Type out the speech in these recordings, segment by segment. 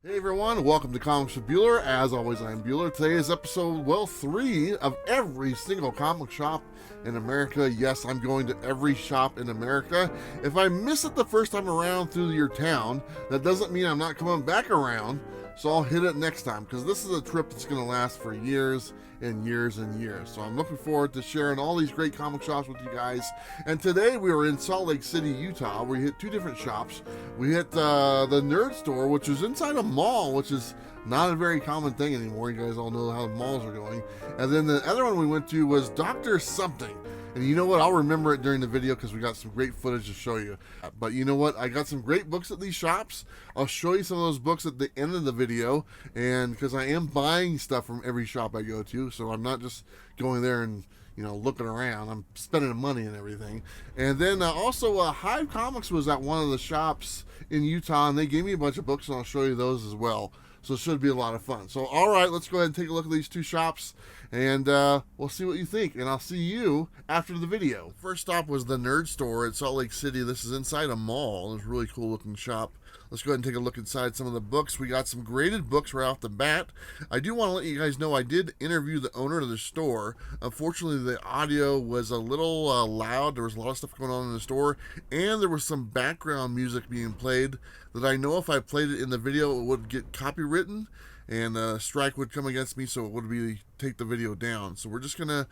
Hey everyone, welcome to Comics with Bueller. As always, I'm Bueller. Today is episode, 3 of every single comic shop in America. Yes, I'm going to every shop in America. If I miss it the first time around through your town, that doesn't mean I'm not coming back around, so I'll hit it next time, because this is a trip that's going to last for years and years and years. So I'm looking forward to sharing all these great comic shops with you guys. And today we were in Salt Lake City, Utah. We hit two different shops. We hit the Nerd Store, which is inside a mall, which is not a very common thing anymore. You guys all know how malls are going. And then the other one we went to was Dr. Something. And you know what? I'll remember it during the video because we got some great footage to show you. But you know what? I got some great books at these shops. I'll show you some of those books at the end of the video. And because I am buying stuff from every shop I go to, so I'm not just going there and looking around. I'm spending money and everything. And then also Hive Comics was at one of the shops in Utah, and they gave me a bunch of books, and I'll show you those as well. So it should be a lot of fun. So all right, let's go ahead and take a look at these two shops, and we'll see what you think. And I'll see you after the video. First stop was the Nerd Store at Salt Lake City. This is inside a mall. It's a really cool looking shop. Let's go ahead and take a look inside some of the books. We got some graded books right off the bat. I do want to let you guys know I did interview the owner of the store. Unfortunately, the audio was a little loud. There was a lot of stuff going on in the store, and there was some background music being played that I know if I played it in the video, it would get copywritten, and a strike would come against me, so it would be take the video down. So we're just going to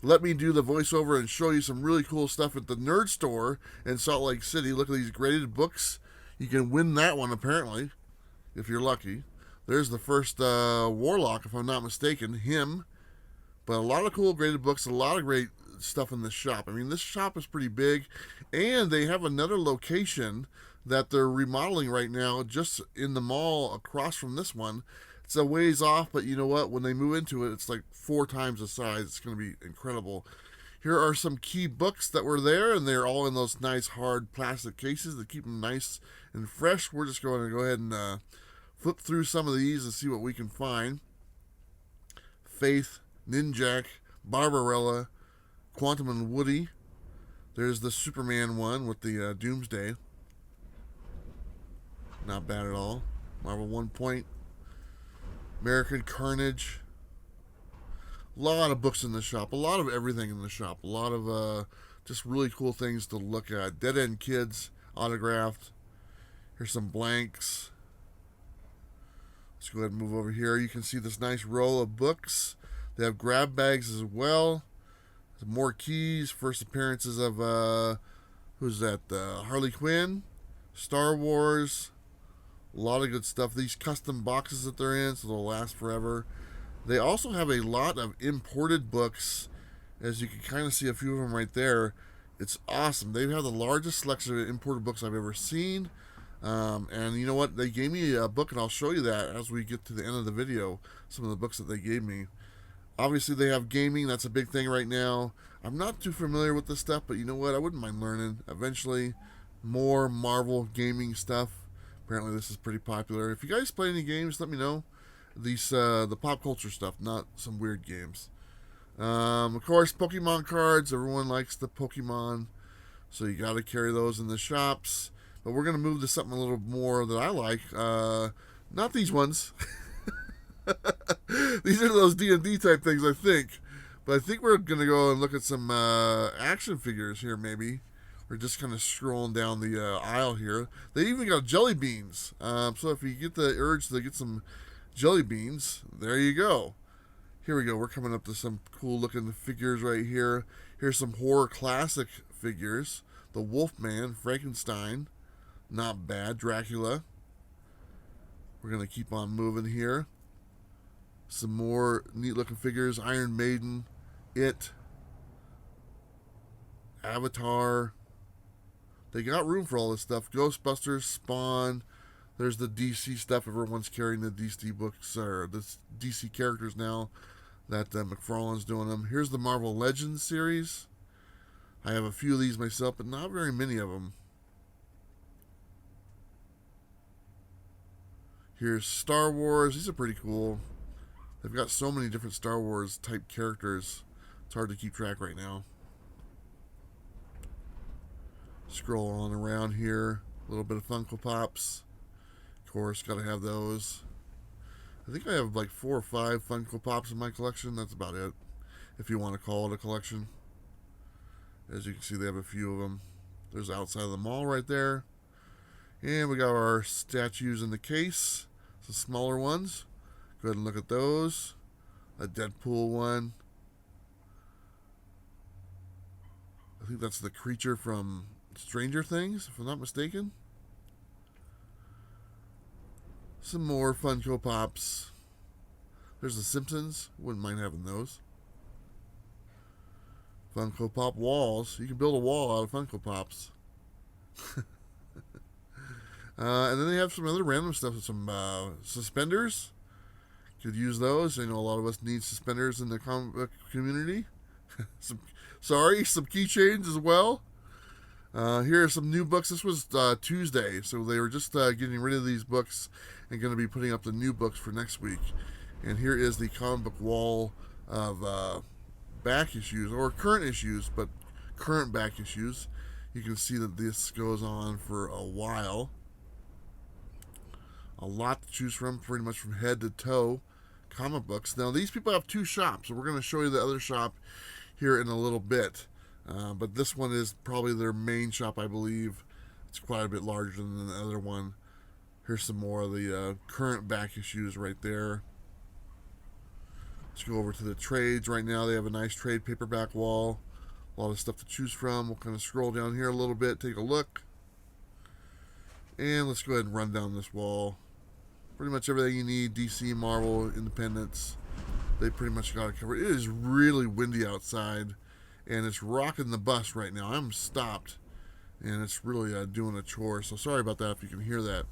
let me do the voiceover and show you some really cool stuff at the Nerd Store in Salt Lake City. Look at these graded books. You can win that one, apparently, if you're lucky. There's the first Warlock, if I'm not mistaken, him. But a lot of cool graded books, a lot of great stuff in this shop. I mean, this shop is pretty big, and they have another location that they're remodeling right now just in the mall across from this one. It's a ways off, but you know what? When they move into it, it's like 4 times the size. It's going to be incredible. Here are some key books that were there, and they're all in those nice hard plastic cases that keep them nice and fresh. We're just going to go ahead and flip through some of these and see what we can find. Faith, Ninjak, Barbarella, Quantum and Woody. There's the Superman one with the Doomsday. Not bad at all. Marvel 1 Point. American Carnage. A lot of books in the shop. A lot of everything in the shop. A lot of just really cool things to look at. Dead End Kids, autographed. Here's some blanks. Let's go ahead and move over here. You can see this nice row of books. They have grab bags as well. Some more keys. First appearances of, who's that? Harley Quinn. Star Wars. A lot of good stuff. These custom boxes that they're in, so they'll last forever. They also have a lot of imported books. As you can kind of see a few of them right there. It's awesome. They have the largest selection of imported books I've ever seen. And you know what? They gave me a book, and I'll show you that as we get to the end of the video. Some of the books that they gave me. Obviously, they have gaming. That's a big thing right now. I'm not too familiar with this stuff, but you know what? I wouldn't mind learning. Eventually, more Marvel gaming stuff. Apparently, this is pretty popular. If you guys play any games, let me know. These the pop culture stuff, not some weird games. Of course, Pokemon cards. Everyone likes the Pokemon, so you got to carry those in the shops. But we're going to move to something a little more that I like. Not these ones. These are those D&D type things, I think. But I think we're going to go and look at some action figures here, maybe. We're just kind of scrolling down the aisle here. They even got jelly beans. So if you get the urge to get some jelly beans, there you go. Here we go. We're coming up to some cool looking figures right here. Here's some horror classic figures. The Wolfman, Frankenstein, not bad. Dracula. We're going to keep on moving here. Some more neat looking figures. Iron Maiden, It, Avatar. They got room for all this stuff. Ghostbusters, Spawn. There's the DC stuff. Everyone's carrying the DC books, or the DC characters now that McFarlane's doing them. Here's the Marvel Legends series. I have a few of these myself, but not very many of them. Here's Star Wars. These are pretty cool. They've got so many different Star Wars type characters. It's hard to keep track right now. Scroll on around here. A little bit of Funko Pops. Of course, gotta have those. I think I have like 4 or 5 Funko Pops in my collection. That's about it, if you want to call it a collection. As you can see, they have a few of them. There's outside of the mall right there. And we got our statues in the case. Some smaller ones. Go ahead and look at those. A Deadpool one. I think that's the creature from Stranger Things, if I'm not mistaken. Some more Funko Pops. There's the Simpsons. Wouldn't mind having those. Funko Pop walls. You can build a wall out of Funko Pops. And then they have some other random stuff. Some suspenders. Could use those. I know a lot of us need suspenders in the comic book community. some keychains as well. Here are some new books. This was Tuesday, so they were just getting rid of these books and going to be putting up the new books for next week. And here is the comic book wall of back issues, or current issues, but current back issues. You can see that this goes on for a while. A lot to choose from, pretty much from head to toe. Comic books. Now, these people have 2 shops, so we're going to show you the other shop here in a little bit. But this one is probably their main shop, I believe. It's quite a bit larger than the other one. Here's some more of the current back issues right there. Let's go over to the trades. Right now they have a nice trade paperback wall. A lot of stuff to choose from. We'll kind of scroll down here a little bit, take a look. And let's go ahead and run down this wall. Pretty much everything you need, DC, Marvel, Independence. They pretty much got it covered. It is really windy outside, and it's rocking the bus right now. I'm stopped, and it's really doing a chore, so sorry about that if you can hear that.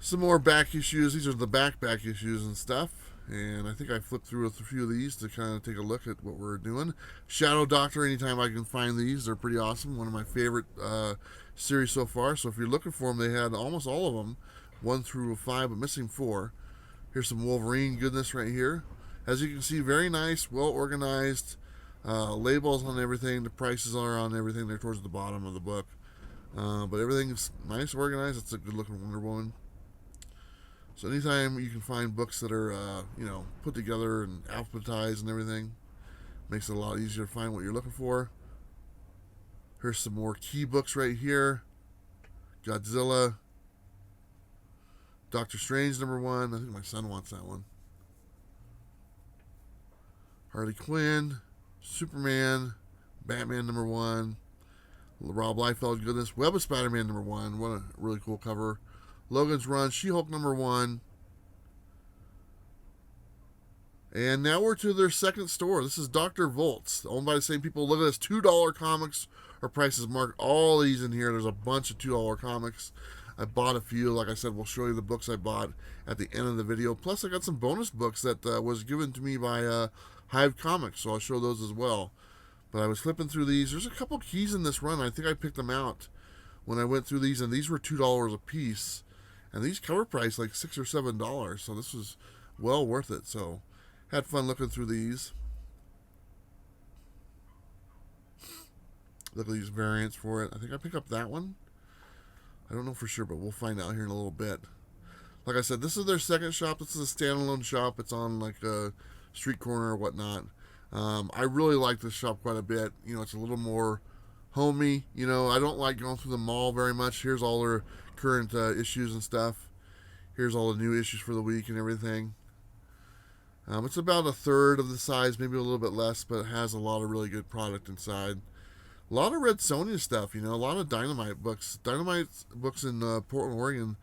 Some more back issues. These are the back issues and stuff, and I think I flipped through a few of these to kind of take a look at what we're doing. Shadow Doctor, anytime I can find these, they're pretty awesome. One of my favorite series so far, so if you're looking for them, they had almost all of them, 1 through 5, but missing 4. Here's some Wolverine goodness right here. As you can see, very nice, well organized. Labels on everything. The prices are on everything. They're towards the bottom of the book. But everything's nice, organized. It's a good looking Wonder Woman. So anytime you can find books that are, put together and alphabetized and everything, makes it a lot easier to find what you're looking for. Here's some more key books right here. Godzilla. Doctor Strange #1. I think my son wants that one. Harley Quinn. Superman. Batman #1. Rob Liefeld goodness. Web of Spider-Man #1. What a really cool cover. Logan's Run. She-Hulk #1. And now we're to their second store. This is Dr. Volt's, owned by the same people. Look at this, $2 comics. Our prices marked all these in here. There's a bunch of $2 comics. I bought a few. Like I said, we'll show you the books I bought at the end of the video. Plus, I got some bonus books that was given to me by Hive Comics, so I'll show those as well. But I was flipping through these. There's a couple keys in this run. I think I picked them out when I went through these, and these were $2 a piece. And these cover price like $6 or $7, so this was well worth it. So, had fun looking through these. Look at these variants for it. I think I picked up that one. I don't know for sure, but we'll find out here in a little bit. Like I said, this is their second shop. This is a standalone shop. It's on like a street corner or whatnot. I really like this shop quite a bit. It's a little more homey. I don't like going through the mall very much. Here's all their current issues and stuff. Here's all the new issues for the week and everything. It's about a third of the size, maybe a little bit less, but it has a lot of really good product inside. A lot of Red Sonja stuff, a lot of Dynamite books. Dynamite books in Portland, Oregon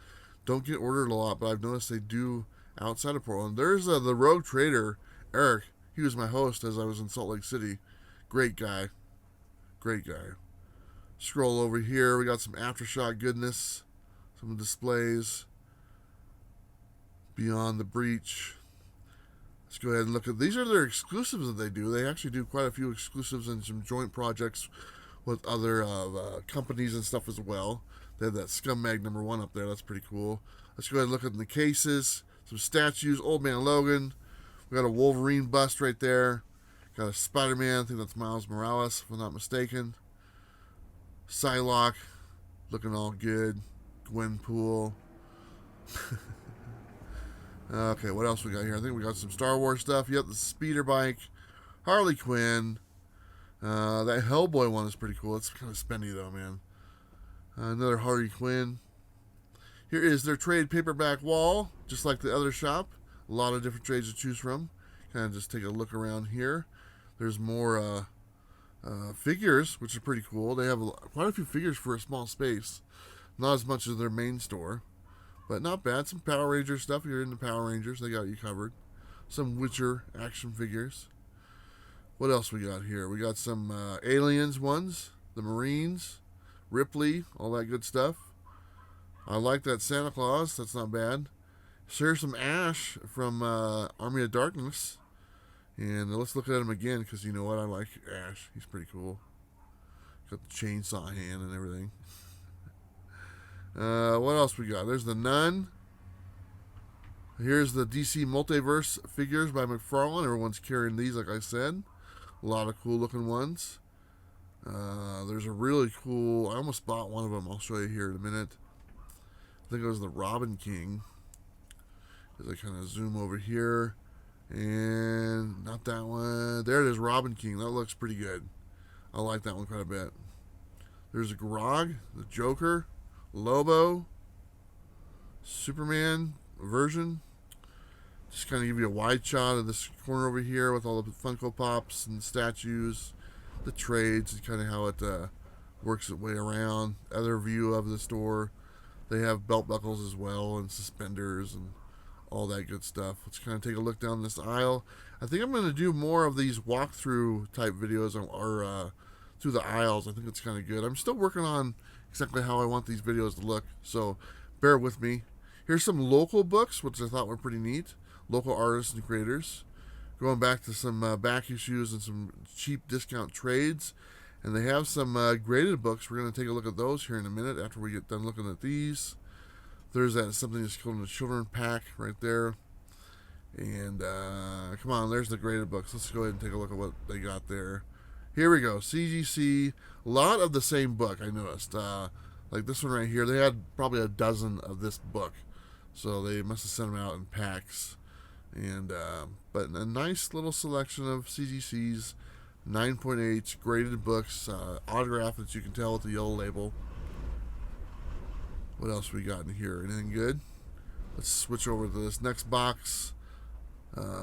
don't get ordered a lot, but I've noticed they do outside of Portland. There's the Rogue Trader, Eric. He was my host as I was in Salt Lake City. Great guy. Great guy. Scroll over here. We got some Aftershock goodness. Some displays. Beyond the Breach. Let's go ahead and look at these. Are their exclusives that they do. They actually do quite a few exclusives and some joint projects with other companies and stuff as well. They have that Scumbag #1 up there. That's pretty cool. Let's go ahead and look at the cases. Some statues. Old Man Logan. We got a Wolverine bust right there. Got a Spider-Man. I think that's Miles Morales, if I'm not mistaken. Psylocke. Looking all good. Gwenpool. Okay, what else we got here? I think we got some Star Wars stuff. Yep, the speeder bike, Harley Quinn. That Hellboy one is pretty cool. It's kind of spendy though, man. Another Harley Quinn. Here is their trade paperback wall, just like the other shop. A lot of different trades to choose from. Kind of just take a look around here. There's more figures, which is pretty cool. They have quite a few figures for a small space. Not as much as their main store, but not bad. Some Power Ranger stuff. If you're into Power Rangers, they got you covered. Some Witcher action figures. What else we got here? We got some Aliens ones, the Marines, Ripley, all that good stuff. I like that Santa Claus. That's not bad. Here's some Ash from Army of Darkness. And let's look at him again, because you know what? I like Ash. He's pretty cool. Got the chainsaw hand and everything. What else we got? There's the Nun. Here's the DC Multiverse figures by McFarlane. Everyone's carrying these, like I said. A lot of cool looking ones. There's a really cool... I almost bought one of them. I'll show you here in a minute. I think it was the Robin King. As I kind of zoom over here. And not that one. There it is, Robin King. That looks pretty good. I like that one quite a bit. There's a Grog, the Joker, Lobo, Superman version. Just kind of give you a wide shot of this corner over here with all the Funko Pops and statues, the trades, and kind of how it works its way around. Other view of the store. They have belt buckles as well and suspenders and all that good stuff. Let's kind of take a look down this aisle. I think I'm going to do more of these walkthrough type videos or through the aisles. I think it's kind of good. I'm still working on exactly how I want these videos to look, so bear with me. Here's some local books, which I thought were pretty neat. Local artists and creators. Going back to some back issues and some cheap discount trades. And they have some graded books. We're going to take a look at those here in a minute after we get done looking at these. There's that something that's called a children pack right there. And come on, there's the graded books. Let's go ahead and take a look at what they got there. Here we go. CGC. A lot of the same book, I noticed. Like this one right here. They had probably a dozen of this book. So they must have sent them out in packs. And but a nice little selection of CGC's 9.8 graded books, autographed, as you can tell with the yellow label. What else we got in here? Anything good? Let's switch over to this next box.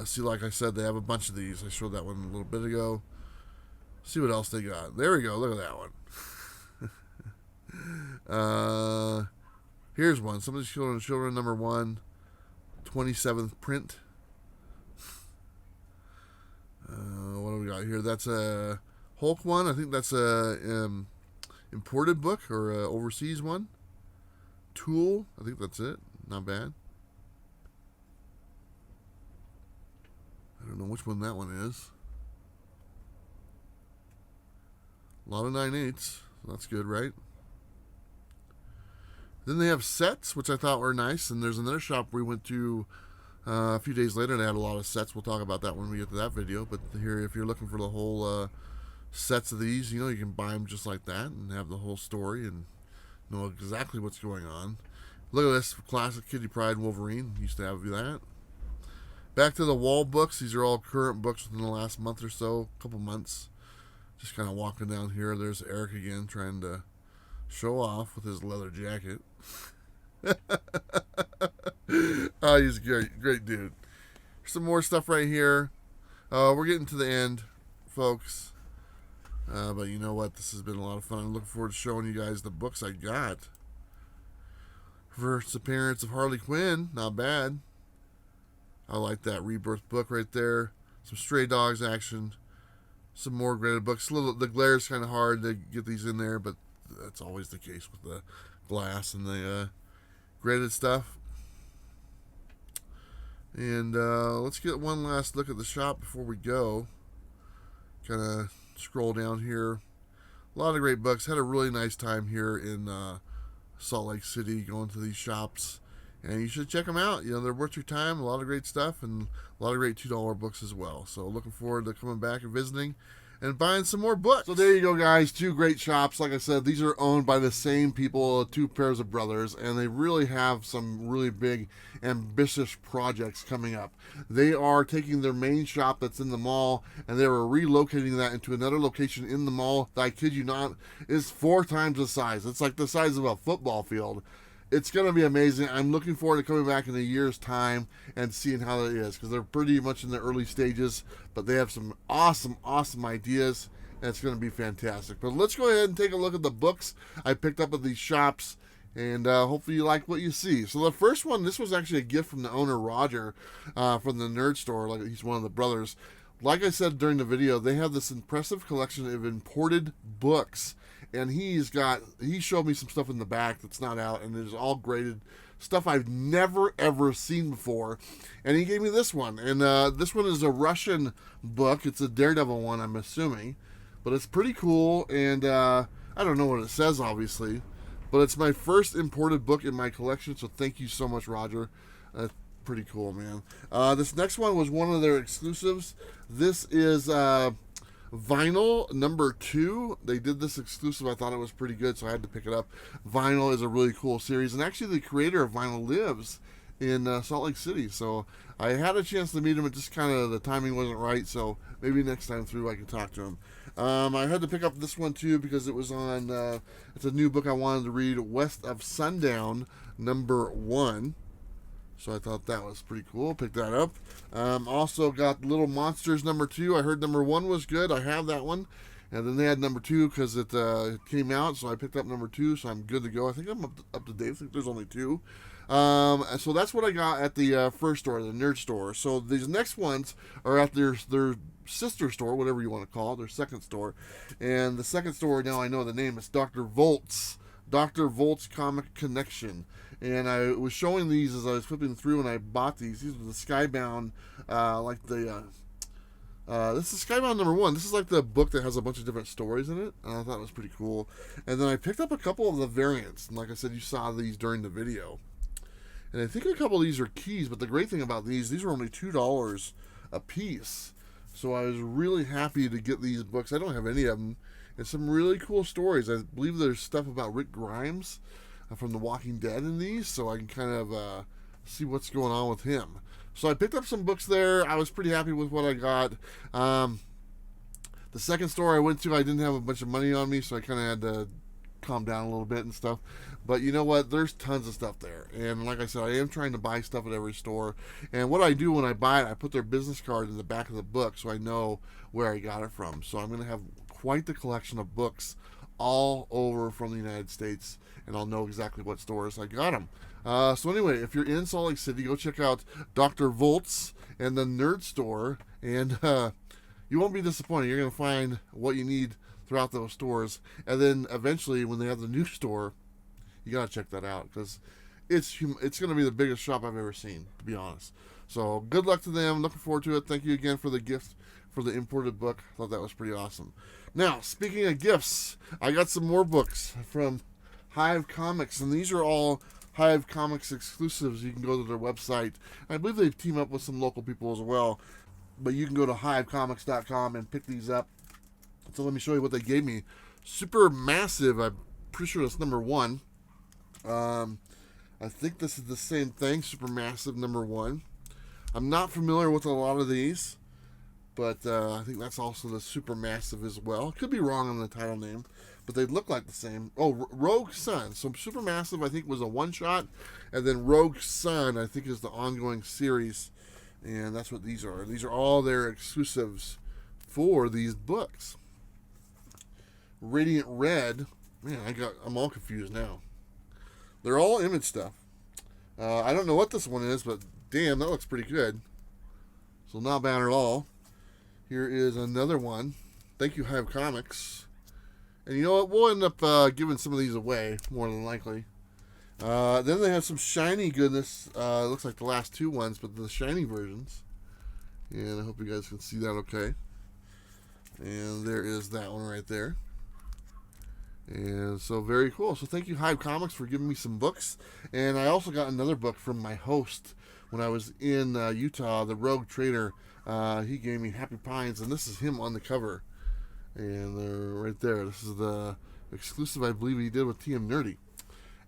See, like I said, they have a bunch of these. I showed that one a little bit ago. See what else they got. There we go. Look at that one. Here's one. Somebody's Children number 1, 27th print. What do we got here? That's a Hulk one. I think that's a imported book or a overseas one. Tool. I think that's it. Not bad. I don't know which one that one is. A lot of 9/8. That's good, right? Then they have sets, which I thought were nice. And there's another shop we went to a few days later, and they had a lot of sets. We'll talk about that when we get to that video. But here, if you're looking for the whole sets of these, you can buy them just like that and have the whole story and know exactly what's going on. Look at this classic Kitty Pryde Wolverine. Used to have that. Back to the wall books. These are all current books within the last month or so, couple months. Just kind of walking down here. There's Eric again trying to show off with his leather jacket. Oh, he's a great dude. Some more stuff right here. We're getting to the end, folks. But you know what? This has been a lot of fun. I'm looking forward to showing you guys the books I got. First appearance of Harley Quinn. Not bad. I like that Rebirth book right there. Some Stray Dogs action. Some more graded books. The glare is kind of hard to get these in there, but that's always the case with the glass and the graded stuff. And let's get one last look at the shop before we go. Kind of scroll down here. A lot of great books. Had a really nice time here in Salt Lake City going to these shops. And you should check them out. They're worth your time. A lot of great stuff and a lot of great $2 books as well. So looking forward to coming back and visiting. and buying some more books. So there you go, guys. Two great shops. Like I said, these are owned by the same people, two pairs of brothers, and they really have some really big, ambitious projects coming up. They are taking their main shop that's in the mall, and they are relocating that into another location in the mall that, I kid you not, is 4 times the size. It's like the size of a football field. It's going to be amazing. I'm looking forward to coming back in a year's time and seeing how that is, because they're pretty much in the early stages, but they have some awesome ideas, and it's going to be fantastic. But let's go ahead and take a look at the books I picked up at these shops, and hopefully you like what you see. So the first one, this was actually a gift from the owner, Roger, from the Nerd Store. Like, he's one of the brothers. Like I said during the video, they have this impressive collection of imported books. And he showed me some stuff in the back that's not out, and it's all graded stuff I've never ever seen before. And he gave me this one, and this one is a Russian book. It's a Daredevil one, I'm assuming, but it's pretty cool. And I don't know what it says, obviously, but it's my first imported book in my collection. So thank you so much, Roger. Pretty cool, man. This next one was one of their exclusives. This is Vinyl number 2. They did this exclusive. I thought it was pretty good, so I had to pick it up. Vinyl is a really cool series, and actually the creator of Vinyl lives in Salt Lake City, so I had a chance to meet him. It just kind of, the timing wasn't right, so maybe next time through I can talk to him. I had to pick up this one too because it was on, it's a new book I wanted to read, West of Sundown number 1. So I thought that was pretty cool. Picked that up. Also got Little Monsters number 2. I heard number 1 was good. I have that one. And then they had number 2 because it came out. So I picked up number 2. So I'm good to go. I think I'm up to date. I think there's only 2. So that's what I got at the first store, the Nerd Store. So these next ones are at their sister store, whatever you want to call it, their second store. And the second store, now I know the name, is Dr. Volt's Comic Connection. And I was showing these as I was flipping through, and I bought these. These are the Skybound, this is Skybound number 1. This is like the book that has a bunch of different stories in it, and I thought it was pretty cool. And then I picked up a couple of the variants, and like I said, you saw these during the video. And I think a couple of these are keys, but the great thing about these were only $2 a piece. So I was really happy to get these books. I don't have any of them. And some really cool stories. I believe there's stuff about Rick Grimes from The Walking Dead in these, so I can kind of see what's going on with him. So I picked up some books there. I was pretty happy with what I got. The second store I went to, I didn't have a bunch of money on me, so I kind of had to calm down a little bit and stuff. But you know what? There's tons of stuff there. And like I said, I am trying to buy stuff at every store. And what I do when I buy it, I put their business card in the back of the book so I know where I got it from. So I'm going to have quite the collection of books all over from the United States, and I'll know exactly what stores I got them. So anyway, if you're in Salt Lake City, go check out Dr. Volt's and the Nerd Store, and you won't be disappointed. You're going to find what you need throughout those stores, and then eventually when they have the new store, you got to check that out, because it's going to be the biggest shop I've ever seen, to be honest. So good luck to them. Looking forward to it. Thank you again for the gift for the imported book. I thought that was pretty awesome. Now, speaking of gifts, I got some more books from Hive Comics, and these are all Hive Comics exclusives. You can go to their website. I believe they've teamed up with some local people as well, but you can go to hivecomics.com and pick these up. So let me show you what they gave me. Super Massive, I'm pretty sure that's number 1. I think this is the same thing, Super Massive number 1. I'm not familiar with a lot of these, but I think that's also the Super Massive as well. Could be wrong on the title name, but they look like the same. Oh, Rogue Sun. So Super Massive, I think, was a one-shot, and then Rogue Sun, I think, is the ongoing series, and that's what these are. These are all their exclusives for these books. Radiant Red. Man, I'm all confused now. They're all Image stuff. I don't know what this one is, but damn, that looks pretty good. So not bad at all. Here is another one. Thank you, Hive Comics. And you know what? We'll end up giving some of these away, more than likely. Then they have some shiny goodness. Looks like the last 2 ones, but the shiny versions. And I hope you guys can see that okay. And there is that one right there. And so very cool. So thank you, Hive Comics, for giving me some books. And I also got another book from my host when I was in Utah, the Rogue Trader. He gave me Happy Pines, and this is him on the cover. and they're right there. This is the exclusive, I believe, he did with TM Nerdy.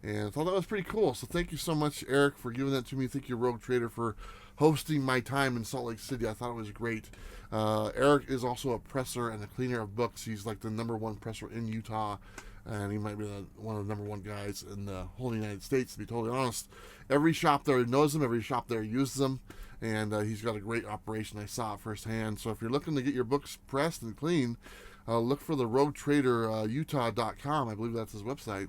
And I thought that was pretty cool. So thank you so much, Eric, for giving that to me. Thank you, Rogue Trader, for hosting my time in Salt Lake City. I thought it was great. Eric is also a presser and a cleaner of books. He's like the #1 presser in Utah, and he might be one of the #1 guys in the whole United States, to be totally honest. Every shop there knows him. Every shop there uses him, and he's got a great operation. I saw it firsthand. So if you're looking to get your books pressed and clean, look for the Rogue Trader Utah.com. I believe that's his website.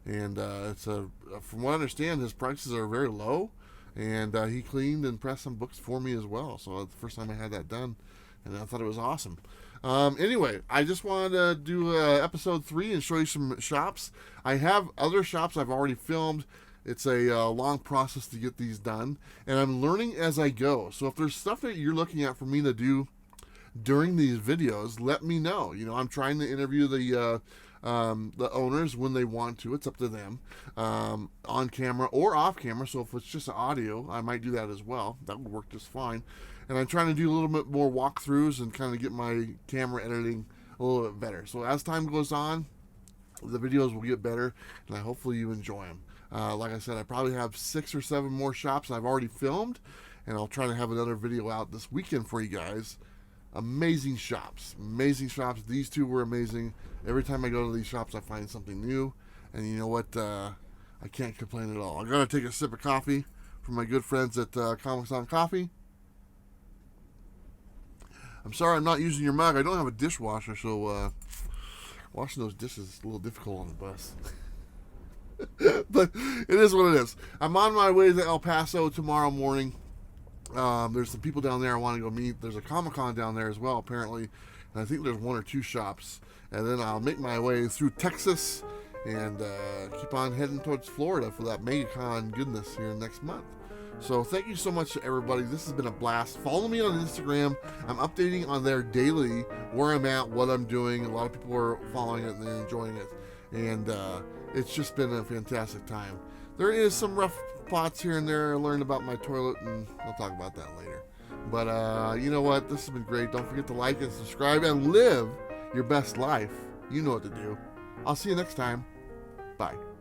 And from what I understand, his prices are very low, and he cleaned and pressed some books for me as well. So that's the first time I had that done, and I thought it was awesome. Anyway, I just wanted to do episode 3 and show you some shops. I have other shops I've already filmed. It's a long process to get these done, and I'm learning as I go. So if there's stuff that you're looking at for me to do during these videos, let me know. You know, I'm trying to interview the owners when they want to. It's up to them, on camera or off camera. So if it's just audio, I might do that as well. That would work just fine. And I'm trying to do a little bit more walkthroughs and kind of get my camera editing a little bit better. So as time goes on, the videos will get better, and hopefully you enjoy them. Like I said, I probably have 6 or 7 more shops I've already filmed, and I'll try to have another video out this weekend for you guys. Amazing shops. These 2 were amazing. Every time I go to these shops, I find something new, and you know what? I can't complain at all. I'm going to take a sip of coffee from my good friends at Comics on Coffee. I'm sorry I'm not using your mug. I don't have a dishwasher, so washing those dishes is a little difficult on the bus. But it is what it is. I'm on my way to El Paso tomorrow morning. There's some people down there I want to go meet. There's a Comic-Con down there as well, apparently. And I think there's 1 or 2 shops. And then I'll make my way through Texas and keep on heading towards Florida for that MegaCon goodness here next month. So thank you so much to everybody. This has been a blast. Follow me on Instagram. I'm updating on there daily where I'm at, what I'm doing. A lot of people are following it and they're enjoying it. And it's just been a fantastic time. There is some rough spots here and there. I learned about my toilet, and I'll talk about that later. But you know what? This has been great. Don't forget to like and subscribe and live your best life. You know what to do. I'll see you next time. Bye.